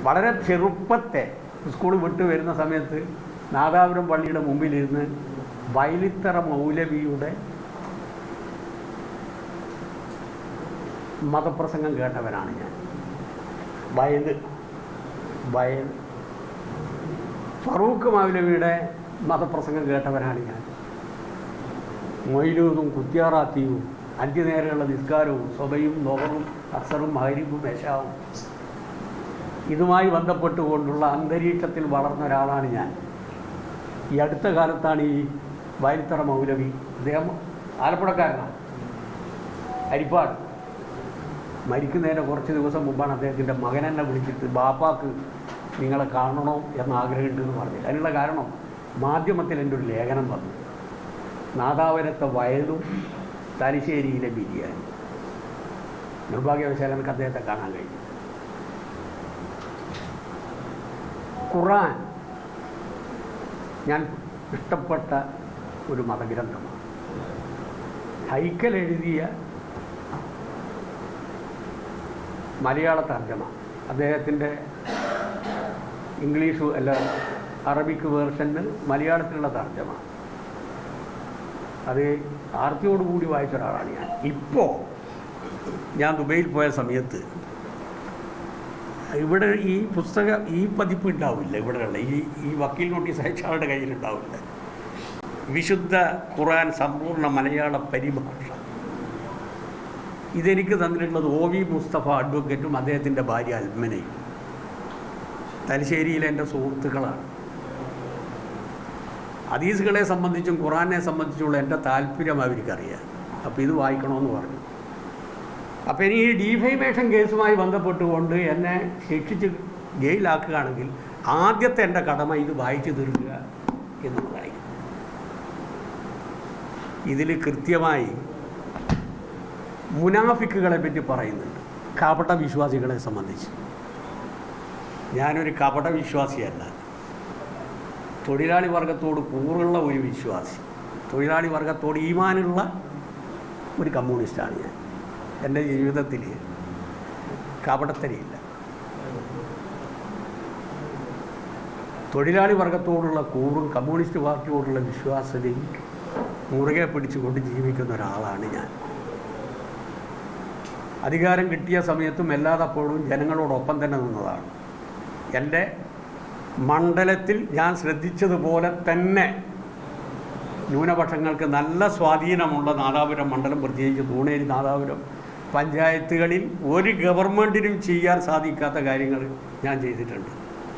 വളരെ ചെറുപ്പത്തെ സ്കൂൾ വിട്ട് വരുന്ന സമയത്ത് നാദാപുരം പള്ളിയുടെ മുമ്പിലിരുന്ന് വയലിത്തറ മൗലവിയുടെ മതപ്രസംഗം കേട്ടവനാണ് ഞാൻ. വയൽ ഫറൂഖ് മൗലവിയുടെ മതപ്രസംഗം കേട്ടവനാണ് ഞാൻ. മൊയ്ലൂദും കുത്തിയാറാത്തിയും 5 നേരമുള്ള നിസ്കാരവും സ്വബയും ലോഹറും അസറും മഗ്‌രിബും ഇശാവും ഇതുമായി ബന്ധപ്പെട്ടുകൊണ്ടുള്ള അന്തരീക്ഷത്തിൽ വളർന്ന ഒരാളാണ് ഞാൻ. ഈ അടുത്ത കാലത്താണ് ഈ വയലിത്തറ മൗലവി, അദ്ദേഹം ആലപ്പുഴക്കാരനാണ്, അരിപ്പാട്, മരിക്കുന്നതിന് കുറച്ച് ദിവസം മുമ്പാണ് അദ്ദേഹത്തിൻ്റെ മകനെന്നെ വിളിച്ചിട്ട് ബാപ്പാക്ക് നിങ്ങളെ കാണണോ എന്ന് ആഗ്രഹമുണ്ടെന്ന് പറഞ്ഞില്ല. അതിനുള്ള കാരണം മാധ്യമത്തിൽ എൻ്റെ ഒരു ലേഖനം വന്നു, നാദാപുരത്തെ വയലും തലശ്ശേരിയിലെ ബിരിയാണി. നിർഭാഗ്യവശാൽ എനിക്ക് അദ്ദേഹത്തെ കാണാൻ കഴിഞ്ഞു. ഖുർആൻ ഞാൻ ഇഷ്ടപ്പെട്ട ഒരു മതഗ്രന്ഥമാണ്. ഹൈക്കൽ എഴുതിയ മലയാള തർജ്ജമ, അദ്ദേഹത്തിൻ്റെ ഇംഗ്ലീഷ് അല്ല അറബിക് വേർഷന് മലയാളത്തിലുള്ള തർജ്ജമ, അത് ആർത്തിയോടുകൂടി വായിച്ച ഒരാളാണ് ഞാൻ. ഇപ്പോൾ ഞാൻ ദുബൈയിൽ പോയ സമയത്ത് ഇവിടെ ഈ പുസ്തകം ഈ പതിപ്പ് ഉണ്ടാവില്ല, ഇവിടെയുള്ള ഈ വക്കീൽ നോട്ടീസ് അയച്ച ആളുടെ കയ്യിലുണ്ടാവില്ല. വിശുദ്ധ ഖുർആൻ സമ്പൂർണ്ണ മലയാള പരിഭാഷ ഇതെനിക്ക് തന്നിട്ടുള്ളത് OV മുസ്തഫ അഡ്വക്കേറ്റും അദ്ദേഹത്തിൻ്റെ ഭാര്യ അൽമനയും, തലശ്ശേരിയിലെ എൻ്റെ സുഹൃത്തുക്കളാണ്. ഹദീസുകളെ സംബന്ധിച്ചും ഖുർആനെ സംബന്ധിച്ചുള്ള എൻ്റെ താല്പര്യം അവർക്കറിയാം. അപ്പോൾ ഇത് വായിക്കണമെന്ന് പറഞ്ഞു. അപ്പോൾ ഇനി ഈ ഡീഫൈമേഷൻ കേസുമായി ബന്ധപ്പെട്ടുകൊണ്ട് എന്നെ ശിക്ഷിച്ച് ജയിലാക്കുകയാണെങ്കിൽ ആദ്യത്തെ എൻ്റെ കടമ ഇത് വായിച്ചു തീർക്കുക എന്നുള്ളതായി. ഇതിൽ കൃത്യമായി മുനാഫിക്കുകളെ പറ്റി പറയുന്നുണ്ട്, കപട വിശ്വാസികളെ സംബന്ധിച്ച്. ഞാനൊരു കപട വിശ്വാസിയല്ല, തൊഴിലാളി വർഗത്തോട് കൂറുള്ള ഒരു വിശ്വാസി, തൊഴിലാളി വർഗത്തോട് ഈമാനുള്ള ഒരു കമ്മ്യൂണിസ്റ്റാണ് ഞാൻ. എൻ്റെ ജീവിതത്തിൽ കപടത്തരയില്ല. തൊഴിലാളി വർഗത്തോടുള്ള കൂറും കമ്മ്യൂണിസ്റ്റ് പാർട്ടിയോടുള്ള വിശ്വാസ്യതയും മുറുകെ പിടിച്ചുകൊണ്ട് ജീവിക്കുന്ന ഒരാളാണ് ഞാൻ. അധികാരം കിട്ടിയ സമയത്തും എല്ലാതപ്പോഴും ജനങ്ങളോടൊപ്പം തന്നെ നിന്നതാണ്. എൻ്റെ മണ്ഡലത്തിൽ ഞാൻ ശ്രദ്ധിച്ചതുപോലെ തന്നെ ന്യൂനപക്ഷങ്ങൾക്ക് നല്ല സ്വാധീനമുള്ള നാദാപുരം മണ്ഡലം, പ്രത്യേകിച്ച് തൂണേരി നാദാപുരം പഞ്ചായത്തുകളിൽ ഒരു ഗവൺമെൻറ്റിനും ചെയ്യാൻ സാധിക്കാത്ത കാര്യങ്ങൾ ഞാൻ ചെയ്തിട്ടുണ്ട്.